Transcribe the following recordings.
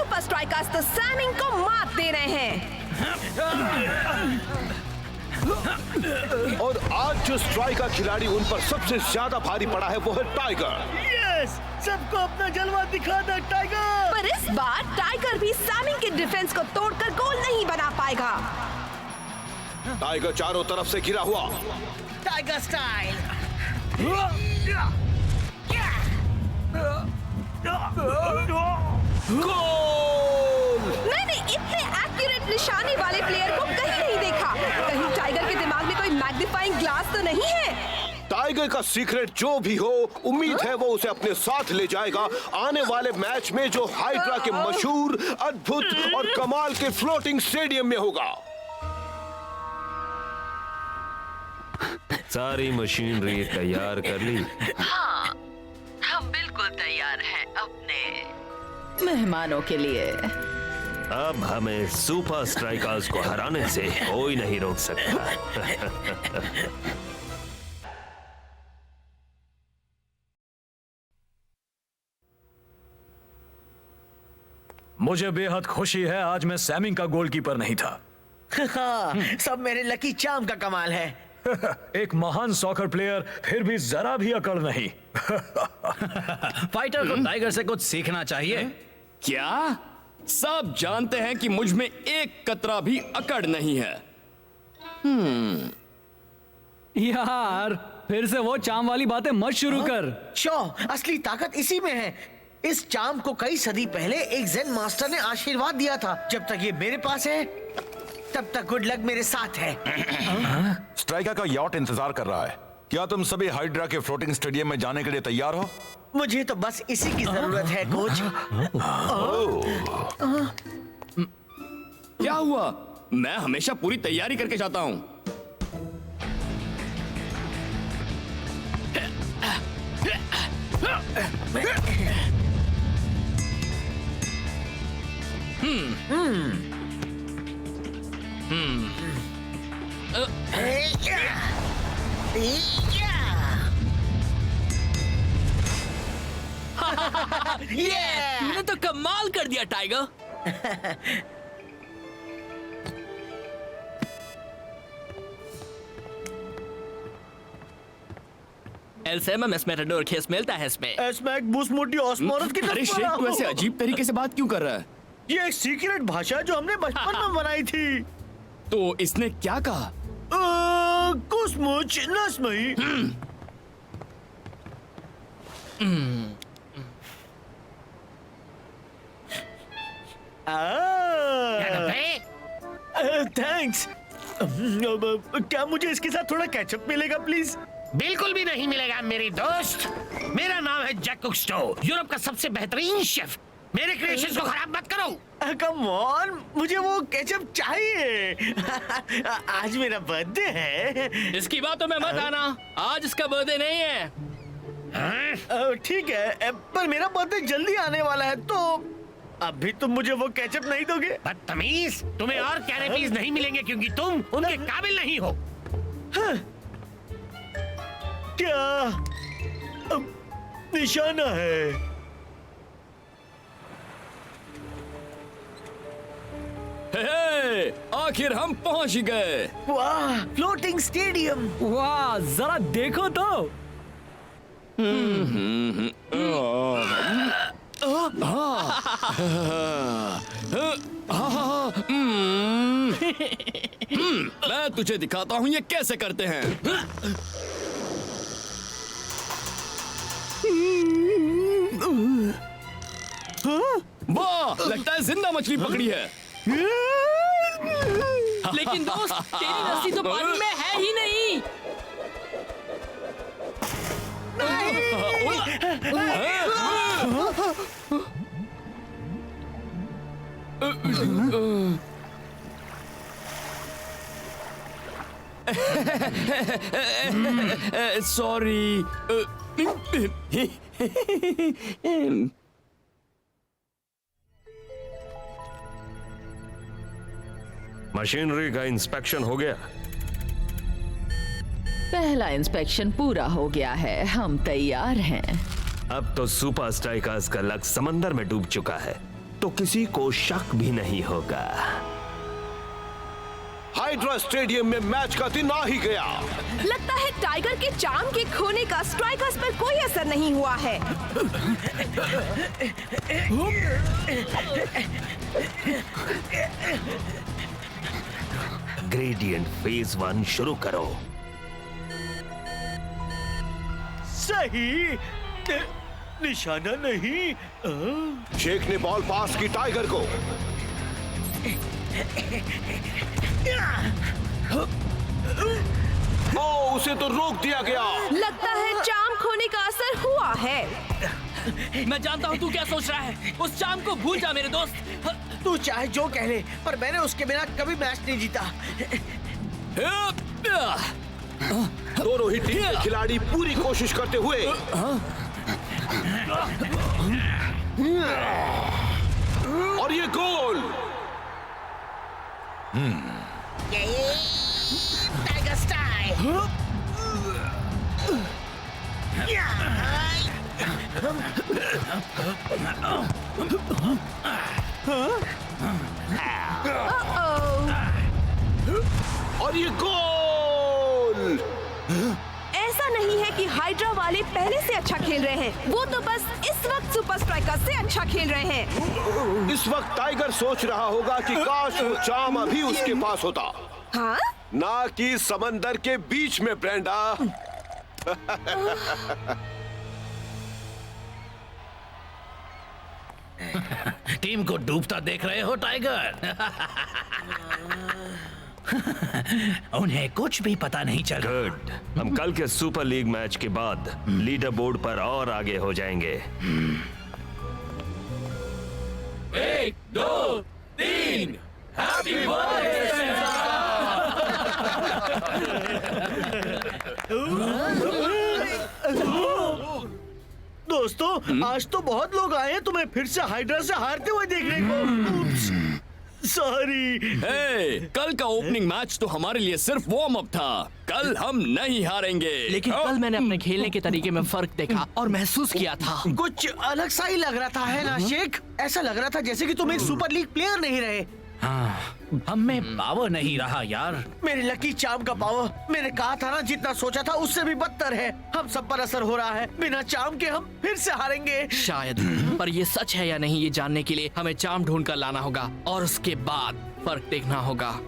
Super strikers तो सैमिंग को मात दे रहे हैं। और आज जो स्ट्राइकर खिलाड़ी उन पर सबसे ज्यादा भारी पड़ा है वो है टाइगर। यस, सबको अपना जलवा दिखा दे टाइगर। पर इस बार टाइगर भी सैमिंग के डिफेंस को तोड़कर गोल नहीं बना पाएगा। टाइगर चारों तरफ से घिरा हुआ। Tiger style. मैंने इतने एक्यूरेट निशाने वाले प्लेयर को कहीं नहीं देखा। कहीं टाइगर के दिमाग में कोई मैग्नीफाइंग ग्लास तो नहीं है? टाइगर का सीक्रेट जो भी हो, उम्मीद है वो उसे अपने साथ ले जाएगा आने वाले मैच में जो हाइड्रा के मशहूर, अद्भुत और कमाल के फ्लोटिंग स्टेडियम में होगा। सारी मशीनरी तैयार कर ली? हाँ, हम बिल्कुल तैयार हैं अपने मेहमानों के लिए। अब हमें सुपर स्ट्राइकर्स को हराने से कोई नहीं रोक सकता। मुझे बेहद खुशी है आज मैं सैमिंग का गोलकीपर नहीं था। हाँ, सब मेरे लकी चार्म का कमाल है। एक महान सॉकर प्लेयर फिर भी जरा भी अकड़ नहीं। फाइटर को टाइगर से कुछ सीखना चाहिए। क्या? सब जानते हैं कि मुझ में एक कतरा भी अकड़ नहीं है। यार फिर से वो चाम वाली बातें मत शुरू कर। शो, असली ताकत इसी में है। इस चार्म को कई सदी पहले एक जेन मास्टर ने आशीर्वाद दिया था। जब तक ये मेरे पास है तब तक गुड लक मेरे साथ है। स्ट्राइकर का यॉट इंतजार कर रहा है। क्या तुम सभी हाइड्रा के फ्लोटिंग स्टेडियम में जाने के लिए तैयार हो? मुझे तो बस इसी की जरूरत है कोच। क्या हुआ? मैं हमेशा पूरी तैयारी करके जाता हूं। तूने तो कमाल कर दिया टाइगर। El Sema Mesmerador किस मिलता है इसमें? एस्मैक बूस्ट मोटी ऑस्मोरस की अरे शेख, तू ऐसे अजीब तरीके से बात क्यों कर रहा है? ये एक सीक्रेट भाषा है जो हमने बचपन में बनाई थी। तो इसने क्या कहा? कुसमुच नस्मई। थैंक्स। क्या मुझे इसके साथ थोड़ा केचप मिलेगा प्लीज? बिल्कुल भी नहीं मिलेगा मेरी दोस्त। मेरा नाम है जैक कुक्स्टो, यूरोप का सबसे बेहतरीन शेफ। मेरे क्रिएशंस को खराब मत करो। कम ऑन, मुझे वो केचप चाहिए। आज मेरा बर्थडे है। इसकी बातों में मत आना, आज इसका बर्थडे नहीं है। ठीक है, पर मेरा बर्थडे जल्दी आने वाला है, तो अभी तुम मुझे वो केचप नहीं दोगे? बदतमीज, तुम्हें और कैरेपीज नहीं मिलेंगे क्योंकि तुम उनके काबिल नहीं हो। क्या निशाना है? हे, आखिर हम पहुंच गए। वाह, फ्लोटिंग स्टेडियम। वाह जरा देखो तो। मैं तुझे दिखाता हूँ ये कैसे करते हैं। वाह, लगता है जिंदा मछली पकड़ी है। लेकिन दोस्त, तेरी रस्सी तो पानी में है ही नहीं। सॉरी। मशीनरी का इंस्पेक्शन हो गया? पहला इंस्पेक्शन पूरा हो गया है, हम तैयार हैं। अब तो सुपर स्ट्राइकर्स का लक समंदर में डूब चुका है। तो किसी को शक भी नहीं होगा। हाइड्रा स्टेडियम में मैच का दिन आ ही गया। लगता है टाइगर के चार्म के खोने का स्ट्राइकर्स पर कोई असर नहीं हुआ है। ग्रेडियंट फेज 1 शुरू करो। सही, निशाना नहीं। शेख ने बॉल पास की टाइगर को। ओ, उसे तो रोक दिया गया। लगता है चार्म खोने का असर हुआ है। मैं जानता हूँ तू क्या सोच रहा है। उस चाम को भूल जा मेरे दोस्त। तू चाहे जो कह ले, पर मैंने उसके बिना कभी मैच नहीं जीता। दोनों ही टीम के खिलाड़ी पूरी कोशिश करते हुए और ये गोल। Tiger style. और ये गोल। ऐसा नहीं है कि हाइड्रा वाले पहले से अच्छा खेल रहे हैं, वो तो बस इस वक्त सुपर स्ट्राइकर से अच्छा खेल रहे हैं। इस वक्त टाइगर सोच रहा होगा कि काश वो चाम अभी उसके पास होता। हाँ? ना कि समंदर के बीच में, ब्रेंडा। टीम को डूबता देख रहे हो टाइगर? उन्हें कुछ भी पता नहीं चल। गुड। हम कल के सुपर लीग मैच के बाद लीडर बोर्ड पर और आगे हो जाएंगे। 1, 2, 3 हैप्पी दोस्तों, आज तो बहुत लोग आए हैं तुम्हें फिर से हाइड्रा से हारते हुए देखने को। सॉरी। कल का ओपनिंग मैच तो हमारे लिए सिर्फ वार्म अप था। कल हम नहीं हारेंगे। लेकिन कल मैंने अपने खेलने के तरीके में फर्क देखा और महसूस किया था। कुछ अलग सा ही लग रहा था, है ना शेख? ऐसा लग रहा था जैसे कि तुम एक सुपर लीग प्लेयर नहीं रहे। हम में पावर नहीं रहा यार। मेरे लकी चार्म का पावर, मैंने कहा था ना, जितना सोचा था उससे भी बदतर है। हम सब पर असर हो रहा है। बिना चार्म के हम फिर से हारेंगे शायद, पर ये सच है या नहीं ये जानने के लिए हमें चार्म ढूंढ कर लाना होगा और उसके बाद फर्क देखना होगा।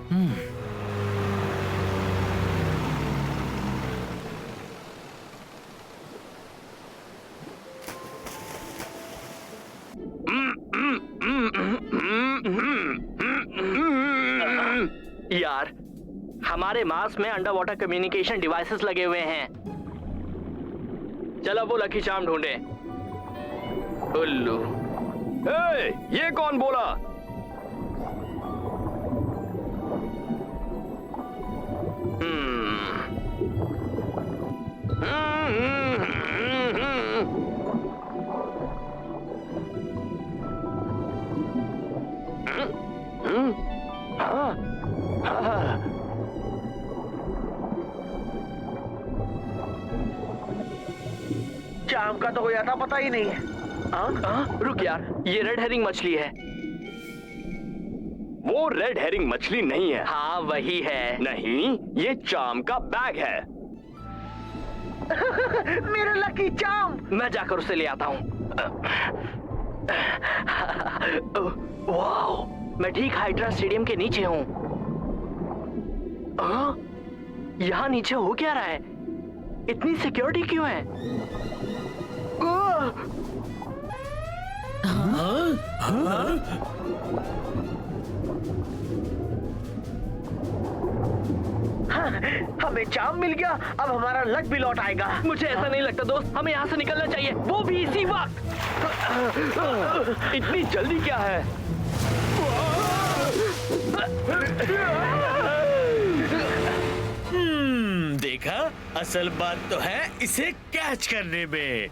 यार, हमारे मास्क में अंडर वाटर कम्युनिकेशन डिवाइसेस लगे हुए हैं। चलो वो लकी चार्म ढूंढे। उल्लू। ये कौन बोला? चार्म का तो कोई आता पता ही नहीं है। रुक यार, ये रेड हेरिंग मछली है। वो रेड हेरिंग मछली नहीं है। हाँ वही है। नहीं, ये चार्म का बैग है। मेरा लकी चार्म। मैं जाकर उसे ले आता हूँ। वाओ, मैं ठीक हाइड्रा स्टेडियम के नीचे हूँ। यहाँ नीचे हो क्या रहा है? इतनी सिक्योरिटी क्यों है? हमें चार्म मिल गया, अब हमारा लक भी लौट आएगा। मुझे ऐसा नहीं लगता दोस्त, हमें यहाँ से निकलना चाहिए, वो भी इसी वक्त। इतनी जल्दी क्या है? देखा, असल बात तो है इसे कैच करने में।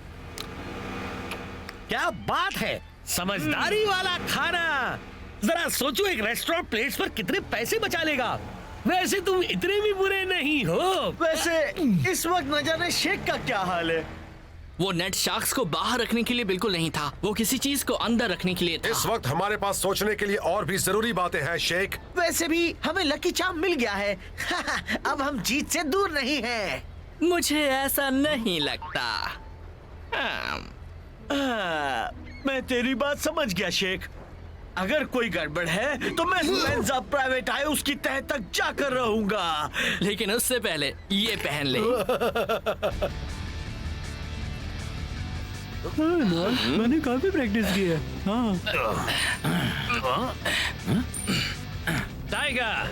क्या बात है, समझदारी वाला खाना। जरा सोचो, एक रेस्टोरेंट प्लेट्स पर कितने पैसे बचा लेगा। वैसे तुम इतने भी बुरे नहीं हो। वैसे इस वक्त न जाने शेख का क्या हाल है। वो नेट शार्क्स को बाहर रखने के लिए बिल्कुल नहीं था, वो किसी चीज को अंदर रखने के लिए था। इस वक्त हमारे पास सोचने के लिए और भी जरूरी बातें हैं शेख। वैसे भी हमें लकी चार्म मिल गया है। अब हम जीत से दूर नहीं हैं। मुझे ऐसा नहीं लगता। मैं तेरी बात समझ गया शेख। अगर कोई गड़बड़ है तो मैं स्पेंसर प्राइवेट आय उसकी तह तक जाकर रहूंगा। लेकिन उससे पहले ये पहन ले। मैंने काफी प्रैक्टिस की है। Tiger,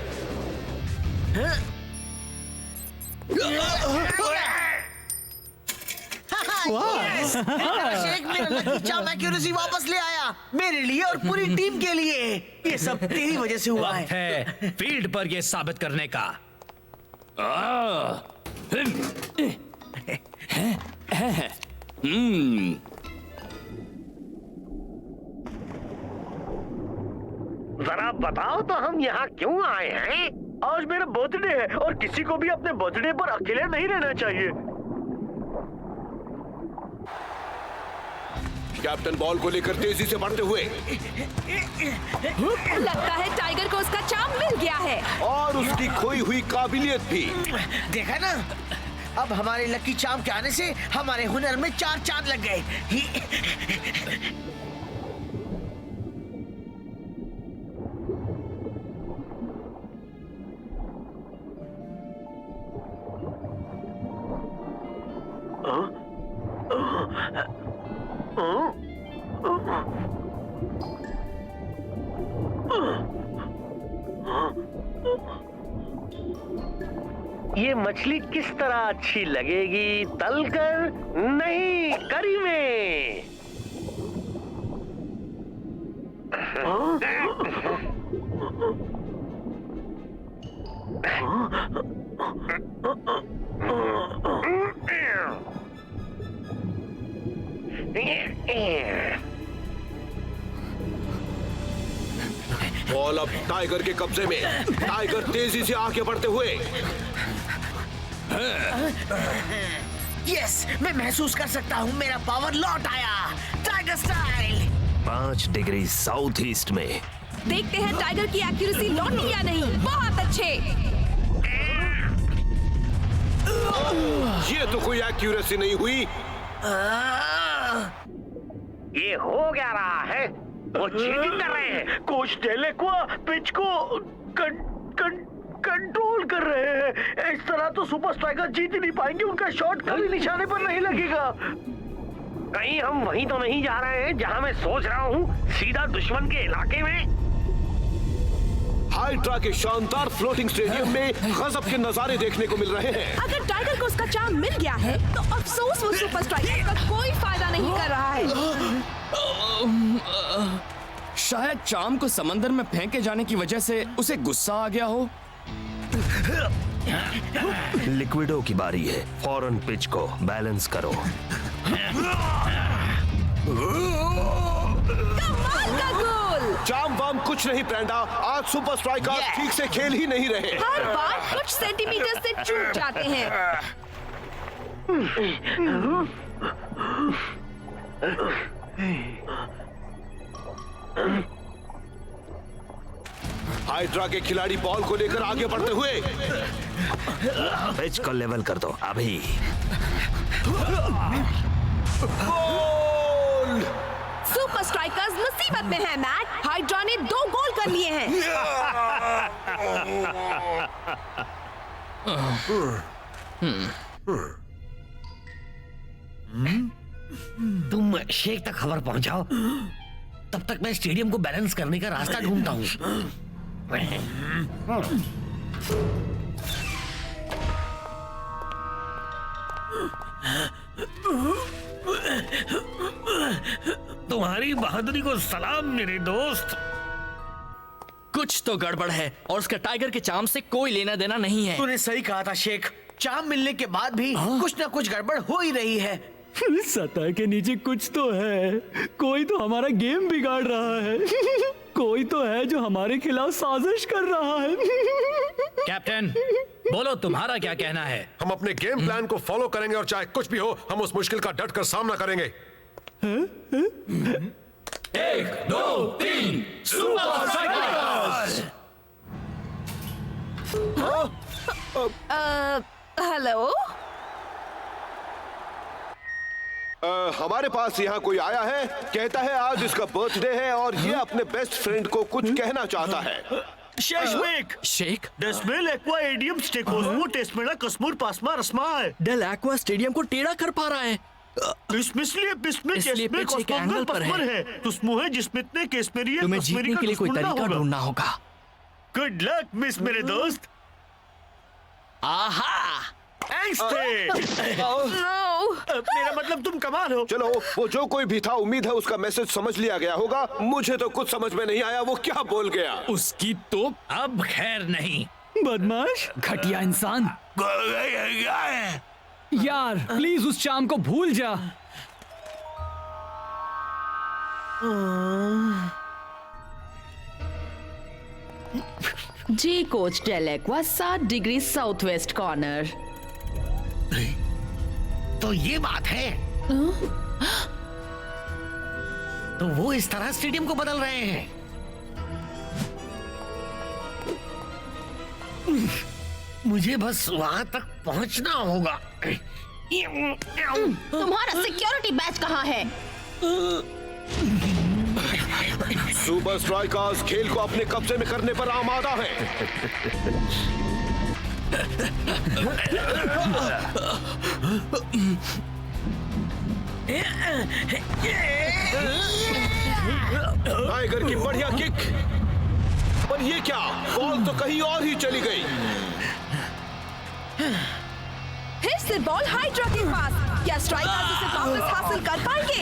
Yes! शेख मेरा लकी चार्म एक्यूरेसी वापस ले आया, मेरे लिए और पूरी टीम के लिए। ये सब तेरी वजह से हुआ है। फील्ड पर ये साबित करने का। जरा बताओ तो हम यहाँ क्यों आए हैं? आज मेरा बर्थडे है और किसी को भी अपने बर्थडे पर अकेले नहीं रहना चाहिए। कैप्टन बॉल को लेकर तेजी से बढ़ते हुए। लगता है टाइगर को उसका चार्म मिल गया है। और उसकी खोई हुई काबिलियत भी। देखा ना, अब हमारे लकी चार्म के आने से हमारे हुनर में 4 चांद लग गए। ये मछली किस तरह अच्छी लगेगी, तलकर नहीं करी में। बॉल अब टाइगर के कब्जे में। टाइगर तेजी से आगे बढ़ते हुए। यस, मैं महसूस कर सकता हूँ, मेरा पावर लौट आया। Tiger style. 5 degree south east में। देखते हैं टाइगर की एक्यूरेसी लौटी या नहीं। बहुत अच्छे। ये तो कोई एक्यूरेसी नहीं हुई। ये हो क्या रहा है? वो चीटिंग कर रहे हैं। कोच डेलेक्वा पिच को कंट्रोल कर रहे हैं। इस तरह तो सुपर स्ट्राइकर जीत ही नहीं पाएंगे। उनका शॉट कभी निशाने पर नहीं लगेगा। कहीं हम वहीं तो नहीं जा रहे हैं जहां मैं सोच रहा हूँ, सीधा दुश्मन के इलाके में। हाइड्रा के शानदार फ्लोटिंग स्टेडियम में गजब के नजारे देखने को मिल रहे हैं। अगर टाइगर को उसका चार्म मिल गया है तो अफसोस वो सुपर स्ट्राइकर का कोई फायदा नहीं कर रहा है। शायद चार्म को समंदर में फेंके जाने की वजह से उसे गुस्सा आ गया हो। लिक्विडो की बारी है। फौरन पिच को बैलेंस करो। कमाल का गोल। चार्म वाम कुछ नहीं ब्रेंडा, आज सुपर स्ट्राइकर ठीक से खेल ही नहीं रहे। हर बार कुछ सेंटीमीटर से चूक जाते हैं। हाइड्रा के खिलाड़ी बॉल को लेकर आगे बढ़ते हुए। पिच को लेवल कर दो अभी। गोल! सुपर स्ट्राइकर्स मुसीबत में हैं, मैट। हाइड्रा ने 2 गोल कर लिए हैं। तुम शेख तक खबर पहुंचाओ, तब तक मैं स्टेडियम को बैलेंस करने का रास्ता ढूंढता हूँ। तुम्हारी बहादुरी को सलाम मेरे दोस्त। कुछ तो गड़बड़ है और उसका टाइगर के चार्म से कोई लेना देना नहीं है। तूने सही कहा था शेख। चार्म मिलने के बाद भी कुछ ना कुछ गड़बड़ हो ही रही है। सतह के नीचे कुछ तो है। कोई तो हमारा गेम बिगाड़ रहा है। कोई तो है जो हमारे खिलाफ साजिश कर रहा है। कैप्टन, बोलो तुम्हारा क्या कहना है? हम अपने गेम प्लान को फॉलो करेंगे और चाहे कुछ भी हो हम उस मुश्किल का डट कर सामना करेंगे। 1, 2, 3 सुपर स्ट्राइकर्स। हेलो, हमारे पास यहाँ कोई आया है, कहता है आज इसका बर्थडे है और ये अपने बेस्ट फ्रेंड को कुछ कहना चाहता है। शेख डेस्मेल एक्वा एडियम स्टेकोस्मो टेस्मेला कस्मूर पासमा रस्माय डेल एक्वा स्टेडियम को टेढ़ा कर पा रहा है। इसलिए पिस्मे इसलिए केस्मे पिच एक एंगल पर कस्मर है। है तो स्मूह है जिसमें इतने केस्मेरी तुम्हें जीतने के लिए कोई तरीका ढूंढना होगा। गुड लक मिस मेरे दोस्त। आहा, मेरा मतलब तुम कमाल हो। चलो, वो जो कोई भी था उम्मीद है उसका मैसेज समझ लिया गया होगा। मुझे तो कुछ समझ में नहीं आया वो क्या बोल गया। उसकी तो अब खैर नहीं। बदमाश, घटिया इंसान। यार प्लीज उस शाम को भूल जा। जी कोच डेल एक्वा 7 डिग्री साउथ वेस्ट कॉर्नर। तो ये बात है। तो वो इस तरह स्टेडियम को बदल रहे हैं। मुझे बस वहां तक पहुंचना होगा। तुम्हारा सिक्योरिटी बैच कहाँ है? सुपर स्ट्राइकर्स खेल को अपने कब्जे में करने पर आमादा है। टाइगर की बढ़िया किक, पर ये क्या, बॉल तो कहीं और ही चली गई। फिर से बॉल हाइड्रा के पास। क्या स्ट्राइकर्स इसे वापस हासिल कर पाएंगे?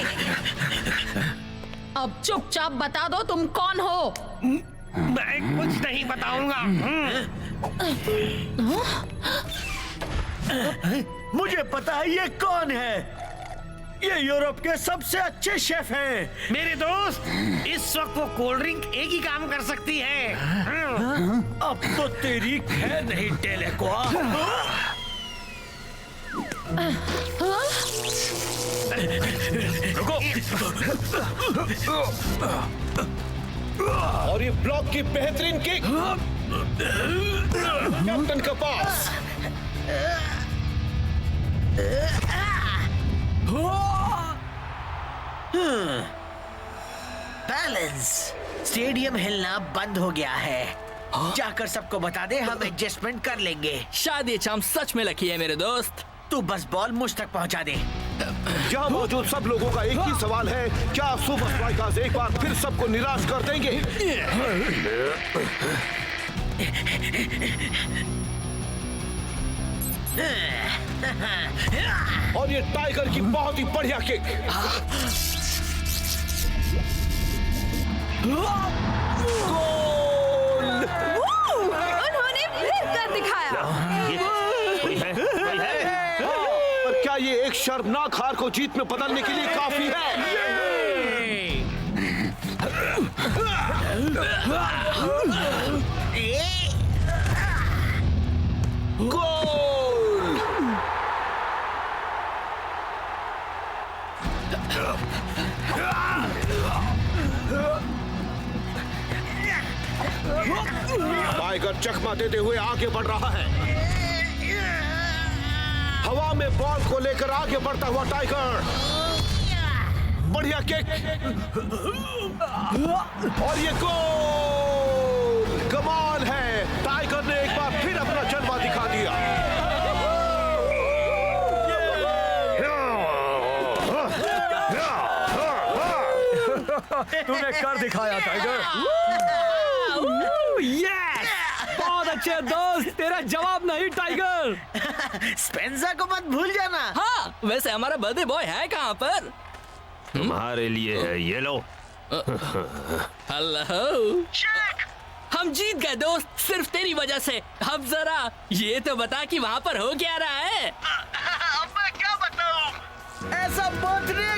अब चुपचाप बता दो तुम कौन हो। मैं कुछ नहीं बताऊंगा। मुझे पता है ये कौन है। ये यूरोप के सबसे अच्छे शेफ हैं। मेरे दोस्त, इस वक्त वो कोल्ड ड्रिंक एक ही काम कर सकती है। अब तो तेरी खैर नहीं डेल एक्वा। और ये ब्लॉक की बेहतरीन किक कैप्टन के पास। बैलेंस। स्टेडियम हिलना बंद हो गया है। जाकर सबको बता दे, हम एडजस्टमेंट कर लेंगे। शायद ये चाम सच में लकी है मेरे दोस्त। तू बस बॉल मुझ तक पहुंचा दे। यहाँ मौजूद सब लोगों का एक ही सवाल है, क्या सुपर स्ट्राइकर्स एक बार फिर सबको निराश कर देंगे? और ये टाइगर की बहुत ही बढ़िया किक। उन्होंने फिर कर दिखाया। और क्या ये एक शर्मनाक हार को जीत में बदलने के लिए काफी है? गोल! टाइगर चकमा देते हुए आगे बढ़ रहा है। हवा में बॉल को लेकर आगे बढ़ता हुआ टाइगर। बढ़िया किक और ये गोल! कमाल है, टाइगर ने एक बार फिर अपना जलवा दिखा दिया। तूने कर दिखाया टाइगर। यस, बहुत अच्छे दोस्त। तेरा जवाब नहीं टाइगर। स्पेंसर को मत भूल जाना। हाँ, वैसे हमारा बर्थडे बॉय है कहाँ पर? तुम्हारे लिए है, ये लो। हेलो, हम जीत गए दोस्त, सिर्फ तेरी वजह से। अब जरा ये तो बता कि वहाँ पर हो क्या रहा है? अब मैं क्या बताऊं? ऐसा बर्थडे